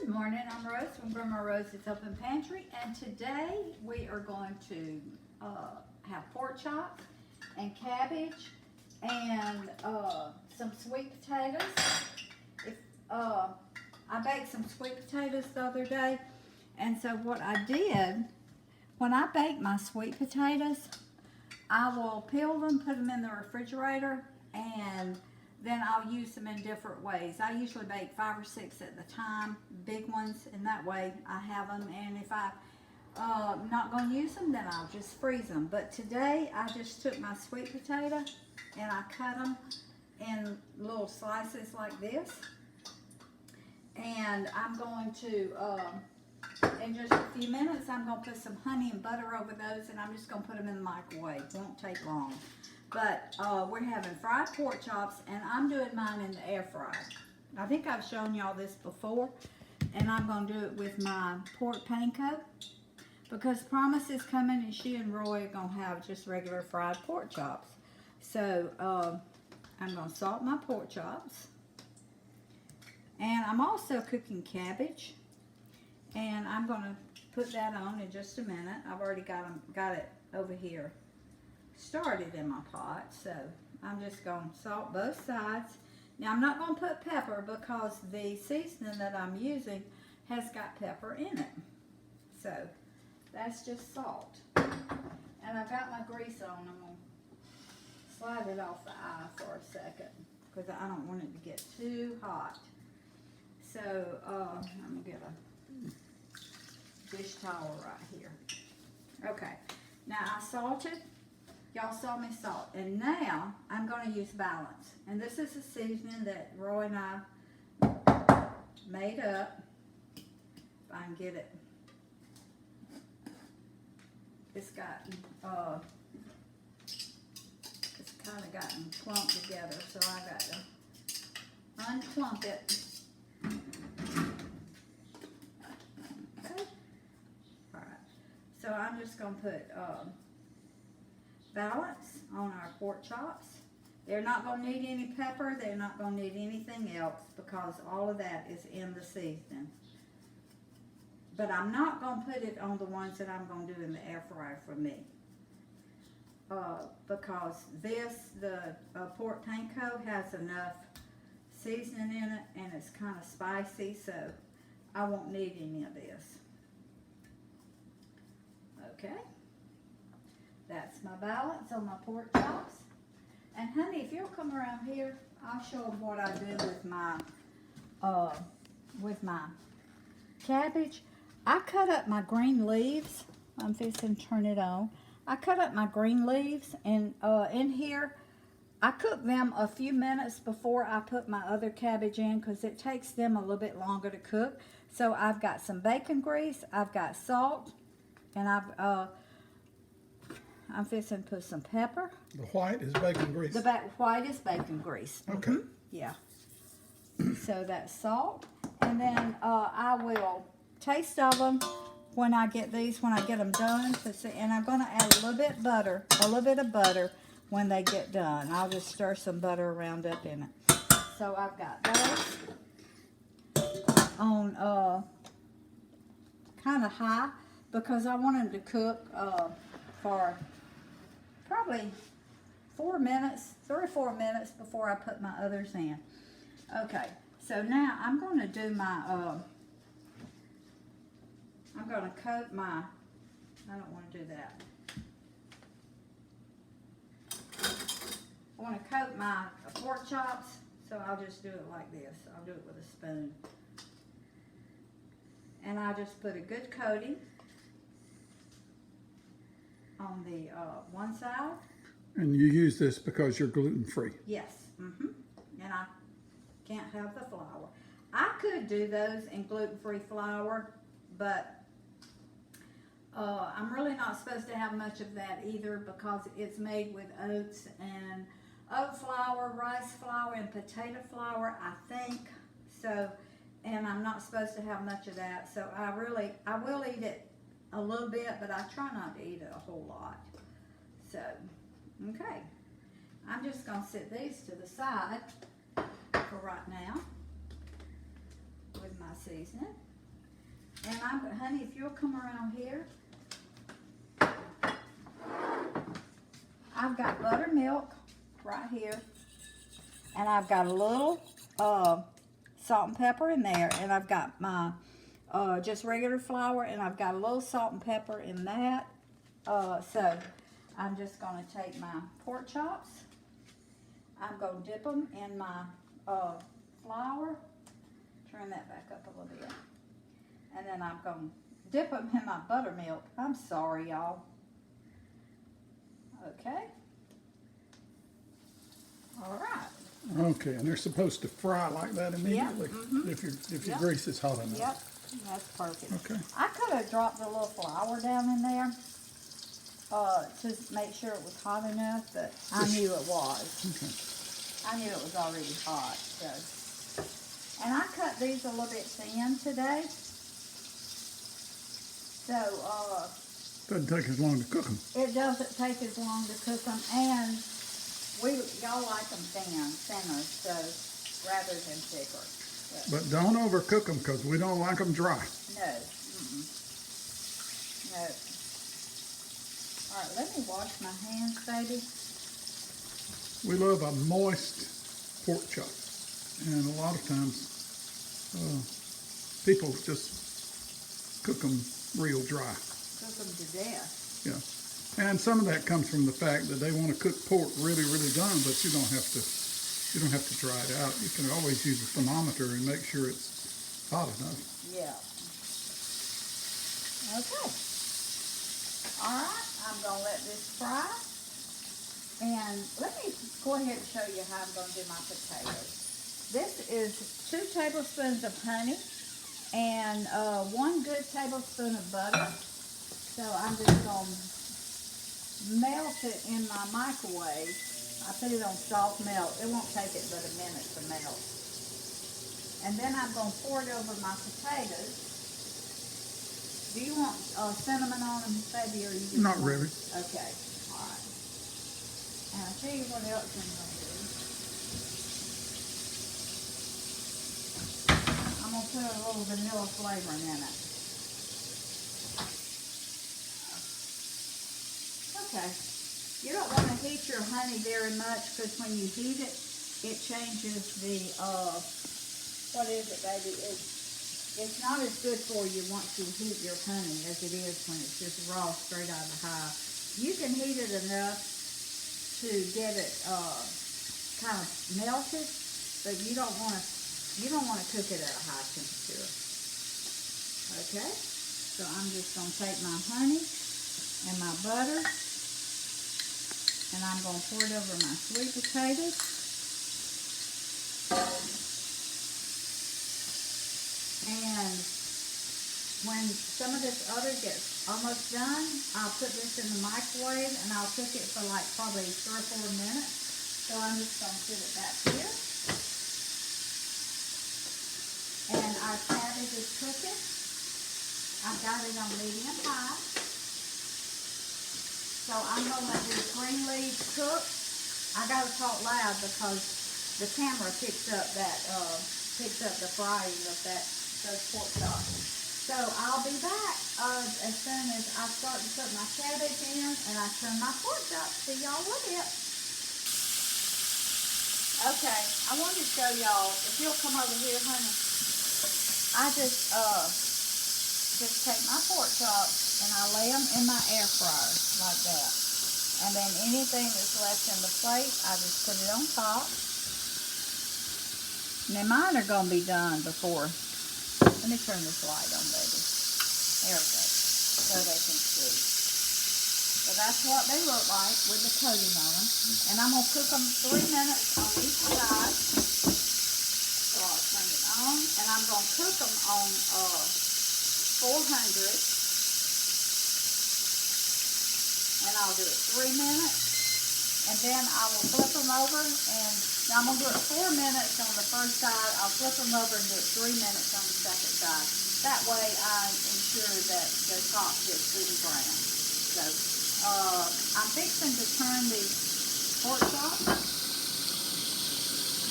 Good morning, I'm Rose from Grandma Rose's Open Pantry, and today we are going to have pork chops and cabbage and some sweet potatoes. I baked some sweet potatoes the other day, and so what I did, when I bake my sweet potatoes, I will peel them, put them in the refrigerator, and then I'll use them in different ways. I usually bake 5 or 6 at the time, big ones, and that way I have them. And if I'm not going to use them, then I'll just freeze them. But today I just took my sweet potato and I cut them in little slices like this. And I'm going to, in just a few minutes, I'm going to put some honey and butter over those, and I'm just going to put them in the microwave. It won't take long. But we're having fried pork chops, and I'm doing mine in the air fryer. I think I've shown y'all this before, and I'm going to do it with my pork panko, because Promise is coming, and she and Roy are going to have just regular fried pork chops. So I'm going to salt my pork chops, and I'm also cooking cabbage, and I'm going to put that on in just a minute. I've already got it over here started in my pot, so I'm just going to salt both sides. Now I'm not going to put pepper because the seasoning that I'm using has got pepper in it, so that's just salt. And I've got my grease on. I'm going to slide it off the eye for a second because I don't want it to get too hot. So I'm going to get a dish towel right here. Okay, now I salted. Y'all saw me salt, and now I'm going to use Balance. And this is a seasoning that Roy and I made up. If I can get it. It's got, it's kind of gotten clumped together, so I got to unclump it. Okay. All right. So I'm just going to put Balance on our pork chops. They're not going to need any pepper. They're not going to need anything else because all of that is in the seasoning. But I'm not going to put it on the ones that I'm going to do in the air fryer for me. Because the pork panko has enough seasoning in it, and it's kind of spicy, so I won't need any of this. Okay. That's my Balance on my pork chops. And honey, if you'll come around here, I'll show them what I do with my cabbage. I cut up my green leaves. I'm fixing to turn it on. I cut up my green leaves, and in here, I cook them a few minutes before I put my other cabbage in because it takes them a little bit longer to cook. So I've got some bacon grease, I've got salt, and I'm fixing to put some pepper. The white is bacon grease. The white is bacon grease. Okay. Mm-hmm. Yeah. So that's salt. And then I will taste of them when I get these, when I get them done. And I'm going to add a little bit of butter when they get done. I'll just stir some butter around up in it. So I've got those on kind of high because I want them to cook for probably 4 minutes, 3 or 4 minutes before I put my others in. Okay, so now I'm going to do my, I'm going to coat my, I don't want to do that. I want to coat my pork chops, so I'll just do it like this. I'll do it with a spoon. And I'll just put a good coating on the one side. And you use this because you're gluten-free. Yes. Mm-hmm. And I can't have the flour. I could do those in gluten-free flour, but I'm really not supposed to have much of that either because it's made with oats and oat flour, rice flour, and potato flour, I think. So, and I'm not supposed to have much of that. So I will eat it a little bit, but I try not to eat it a whole lot. So, okay. I'm just going to set these to the side for right now with my seasoning. And honey, if you'll come around here, I've got buttermilk right here, and I've got a little salt and pepper in there, and I've got my just regular flour, and I've got a little salt and pepper in that. So I'm just going to take my pork chops. I'm going to dip them in my flour. Turn that back up a little bit. And then I'm going to dip them in my buttermilk. I'm sorry, y'all. Okay. All right. Okay, and they're supposed to fry like that immediately if your grease is hot enough. Yep, that's perfect. Okay. I could have dropped a little flour down in there to make sure it was hot enough, but I knew it was. Okay. I knew it was already hot. So, and I cut these a little bit thin today. So Doesn't take as long to cook them. it doesn't take as long to cook them, and y'all like them thinner, so rather than thicker. But don't overcook them because we don't like them dry. No. No. All right, let me wash my hands, baby. We love a moist pork chop. And a lot of times people just cook them real dry. Cook them to death. Yeah. And some of that comes from the fact that they want to cook pork really, really done, but you don't have to dry it out. You can always use a thermometer and make sure it's hot enough. Yeah. Okay. All right, I'm going to let this fry. And let me go ahead and show you how I'm going to do my potatoes. This is 2 tablespoons of honey and 1 good tablespoon of butter. So I'm just going to melt it in my microwave. I put it on soft melt. It won't take it but a minute to melt. And then I'm going to pour it over my potatoes. Do you want cinnamon on them, baby, or you just Not really. Okay, all right. And I'll tell you what else I'm going to do. I'm going to put a little vanilla flavoring in it. Okay. You don't want to heat your honey very much because when you heat it, it changes the, what is it, baby? It's not as good for you once you heat your honey as it is when it's just raw straight out of the hive. You can heat it enough to get it kind of melted, but you don't want to cook it at a high temperature. Okay, so I'm just going to take my honey and my butter, and I'm going to pour it over my sweet potatoes. And when some of this other gets almost done, I'll put this in the microwave and I'll cook it for like probably 3 or 4 minutes. So I'm just going to put it back here. And our cabbage is cooking. I've got it on medium high. So I'm going to let these green leaves cook. I got to talk loud because the camera picks up the frying of those pork chops. So I'll be back as soon as I start to put my cabbage in and I turn my pork chops. See y'all with it. Okay, I wanted to show y'all, if you'll come over here, honey, I just take my pork chops and I lay them in my air fryer like that. And then anything that's left in the plate, I just put it on top. Now mine are going to be done before. Let me turn this light on, baby. There we go. So they can see. So that's what they look like with the coating on them. And I'm going to cook them 3 minutes on each side. So I'll turn it on. And I'm going to cook them on 400. And I'll do it 3 minutes. And then I will flip them over, and now I'm going to do it 4 minutes on the first side. I'll flip them over and do it 3 minutes on the second side. That way I ensure that the top gets good and brown. So I'm fixing to turn the pork chops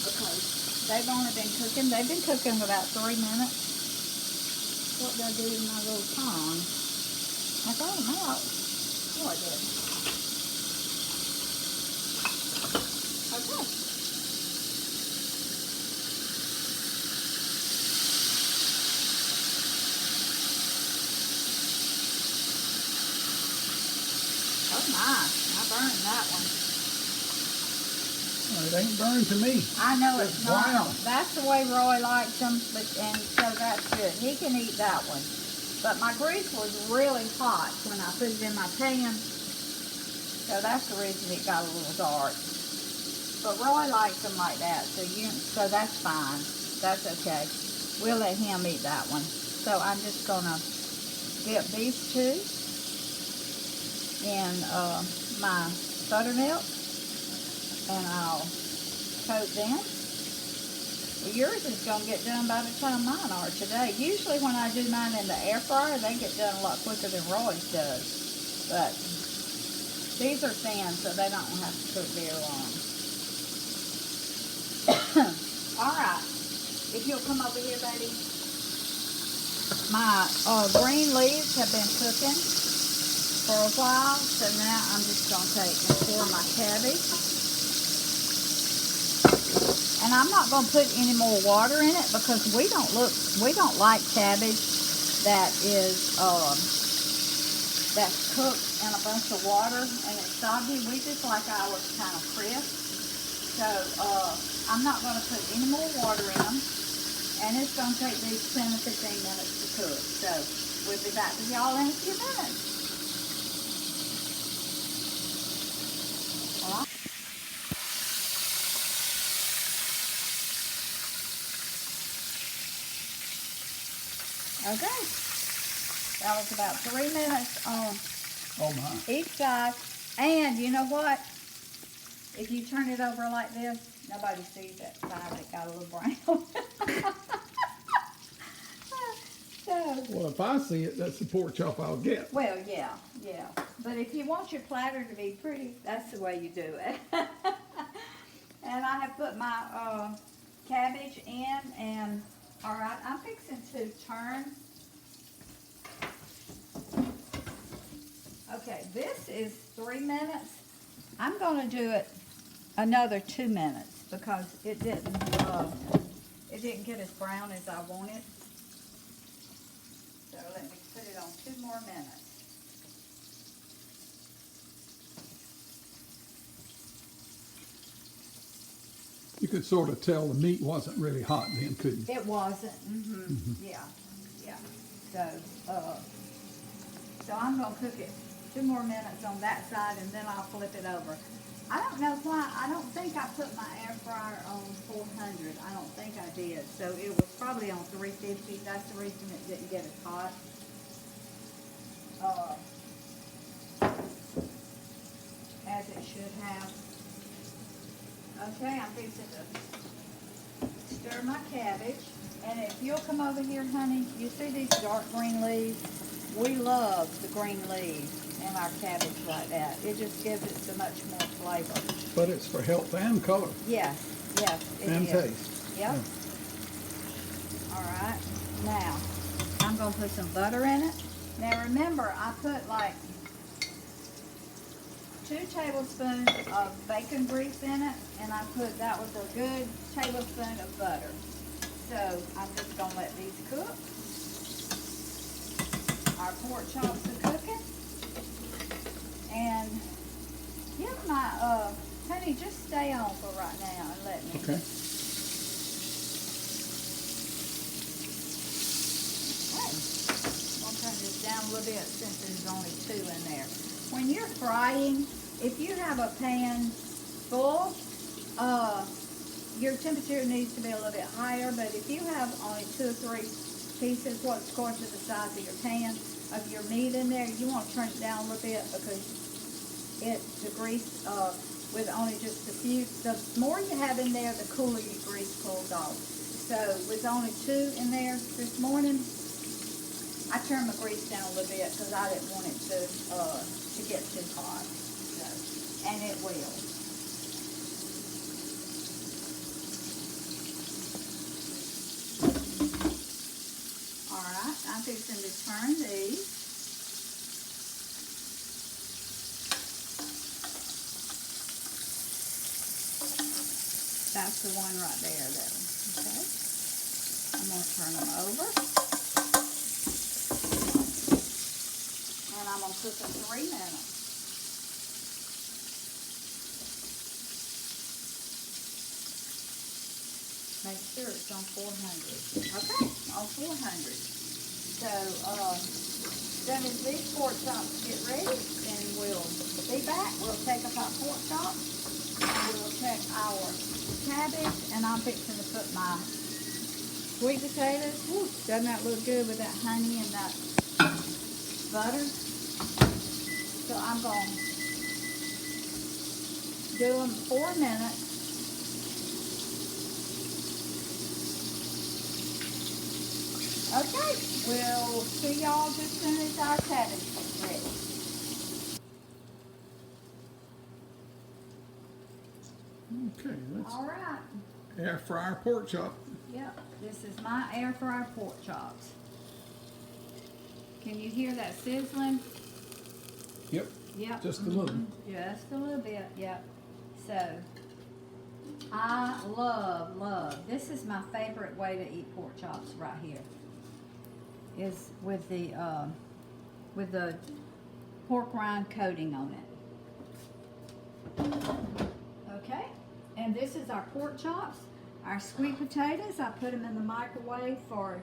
because they've only been cooking. They've been cooking about 3 minutes. 4 what did I do in my little pond? I got them out. Oh, I did. Okay. Oh my, I burned that one. Well, it ain't burned to me. I know it's It's not. brown. That's the way Roy likes them, but, and so that's good. He can eat that one. But my grease was really hot when I put it in my pan. So that's the reason it got a little dark. But Roy likes them like that, so that's fine. That's okay. We'll let him eat that one. So I'm just gonna dip these two in my buttermilk, and I'll coat them. Well, yours is gonna get done by the time mine are today. Usually when I do mine in the air fryer, they get done a lot quicker than Roy's does. But these are thin, so they don't have to cook very long. Alright, if you'll come over here, baby. My green leaves have been cooking for a while, so now I'm just going to take and pour my cabbage. And I'm not going to put any more water in it because we don't like cabbage that is that's cooked in a bunch of water and it's soggy. We just like ours kind of crisp. So I'm not going to put any more water in them. And it's going to take these 10 to 15 minutes to cook. So we'll be back with y'all in a few minutes. All right. Okay. That was about 3 minutes on each side. And you know what? If you turn it over like this, nobody sees that side that got a little brown. Well, if I see it, that's the pork chop I'll get. Well, yeah. But if you want your platter to be pretty, that's the way you do it. And I have put my cabbage in, and all right, I'm fixing to turn. Okay, this is 3 minutes. I'm going to do it another 2 minutes because it didn't get as brown as I wanted. So let me put it on 2 more minutes. You could sort of tell the meat wasn't really hot then, couldn't you? It wasn't. Yeah. So I'm going to cook it 2 more minutes on that side, and then I'll flip it over. I don't know why. I don't think I put my air fryer on 400. I don't think I did. So it was probably on 350. That's the reason it didn't get as hot. As it should have. Okay, I'm fixing to stir my cabbage. And if you'll come over here, honey, you see these dark green leaves? We love the green leaves in our cabbage like that. It just gives it so much more flavor. But it's for health and color. Yes, it and is. taste. Yep. Yeah. All right. Now, I'm going to put some butter in it. Now remember, I put like 2 tablespoons of bacon grease in it, and that was a good tablespoon of butter. So I'm just going to let these cook. Our pork chops are cooking. And yeah, my honey, just stay on for right now and let me. Okay. Okay. I'll turn this down a little bit since there's only 2 in there. When you're frying, if you have a pan full, your temperature needs to be a little bit higher, but if you have only 2 or 3 pieces, what's according to the size of your pan, of your meat in there, you want to turn it down a little bit because the grease, with only just a few, the more you have in there, the cooler your grease cools off. So with only 2 in there this morning, I turned my grease down a little bit because I didn't want it to get too hot. So, and it will. Alright, I'm fixing to turn these. That's the one right there, though. Okay. I'm going to turn them over. And I'm going to cook them 3 minutes. Make sure it's on 400. Okay, on 400. So, soon as these pork chops get ready, then we'll be back. We'll take up our pork chops and we'll check our cabbage. And I'm fixing to put my sweet potatoes. Whew, doesn't that look good with that honey and that butter? So I'm going to do them 4 minutes. Okay, we'll see y'all just as soon as our cabbage is ready. Okay, let's All right. air fry our pork chop. Yep, this is my air fryer pork chops. Can you hear that sizzling? Yep, Yep. just a little. Just a little bit, yep. So, I love, this is my favorite way to eat pork chops right here. Is with the pork rind coating on it. Okay, and this is our pork chops. Our sweet potatoes, I put them in the microwave for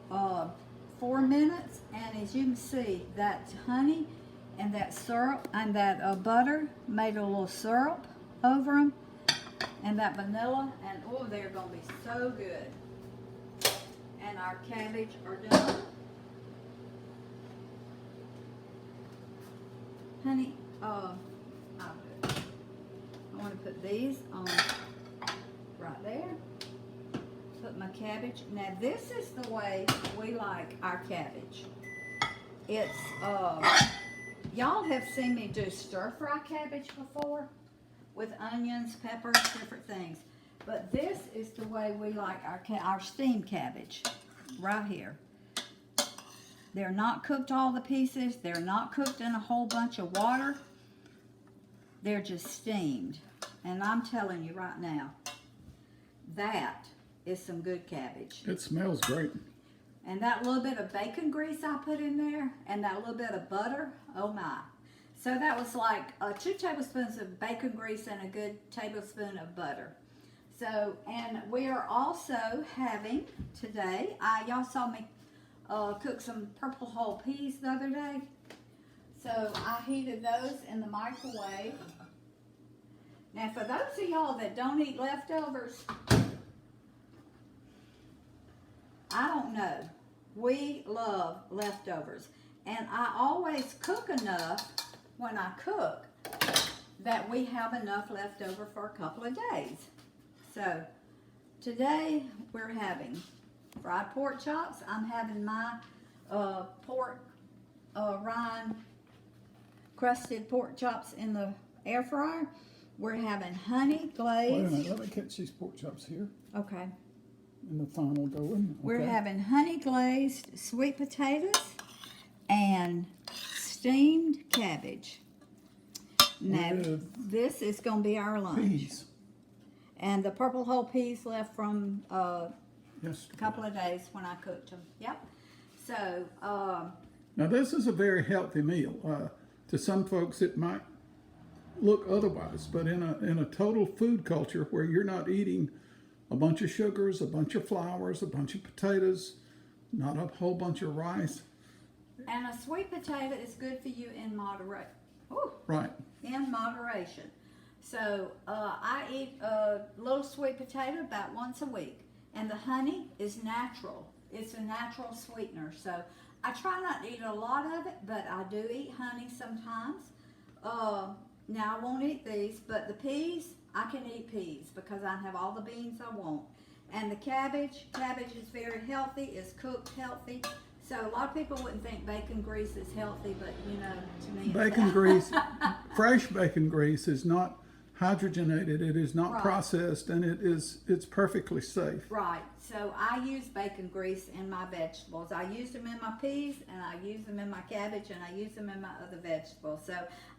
4 minutes, and as you can see, that honey and that syrup and that butter made a little syrup over them, and that vanilla, and oh, they're gonna be so good. And our cabbage are done. Honey, I want to put these on right there. Put my cabbage. Now this is the way we like our cabbage. It's, y'all have seen me do stir fry cabbage before with onions, peppers, different things. But this is the way we like our steamed cabbage, right here. They're not cooked all the pieces. They're not cooked in a whole bunch of water. They're just steamed. And I'm telling you right now, that is some good cabbage. It smells great. And that little bit of bacon grease I put in there, and that little bit of butter, oh my. So that was like 2 tablespoons of bacon grease and a good tablespoon of butter. So, and we are also having today, y'all saw me cook some purple whole peas the other day. So I heated those in the microwave. Now for those of y'all that don't eat leftovers, I don't know. We love leftovers. And I always cook enough when I cook that we have enough left over for a couple of days. So today we're having fried pork chops. I'm having my pork rind crusted pork chops in the air fryer. We're having honey glazed. Wait a minute, let me catch these pork chops here. Okay. And the final going. Okay. We're having honey glazed sweet potatoes and steamed cabbage. Now, this is going to be our lunch. Peas. And the purple whole peas left from Yes. a couple of days when I cooked them. Yep. So, Now this is a very healthy meal. To some folks it might look otherwise, but in a total food culture where you're not eating a bunch of sugars, a bunch of flours, a bunch of potatoes, not a whole bunch of rice. and a sweet potato is good for you in moderation. Right. In moderation. So I eat a little sweet potato about once a week. And the honey is natural. It's a natural sweetener. So I try not to eat a lot of it, but I do eat honey sometimes. Now I won't eat these, but the peas, I can eat peas because I have all the beans I want. And the cabbage is very healthy, it's cooked healthy. So a lot of people wouldn't think bacon grease is healthy, but you know, to me, Bacon grease, fresh bacon grease is not hydrogenated, it is not Right. processed, and it's perfectly safe. Right. So I use bacon grease in my vegetables. I use them in my peas, and I use them in my cabbage, and I use them in my other vegetables. So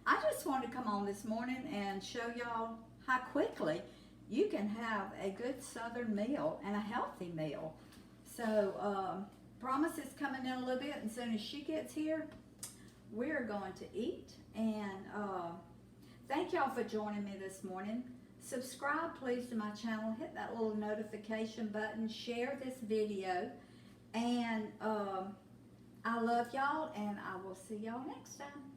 I just wanted to come on this morning and show y'all how quickly you can have a good Southern meal and a healthy meal. So Promise is coming in a little bit, and as soon as she gets here, we're going to eat. And thank y'all for joining me this morning. Subscribe please to my channel, hit that little notification button, share this video, and I love y'all, and I will see y'all next time.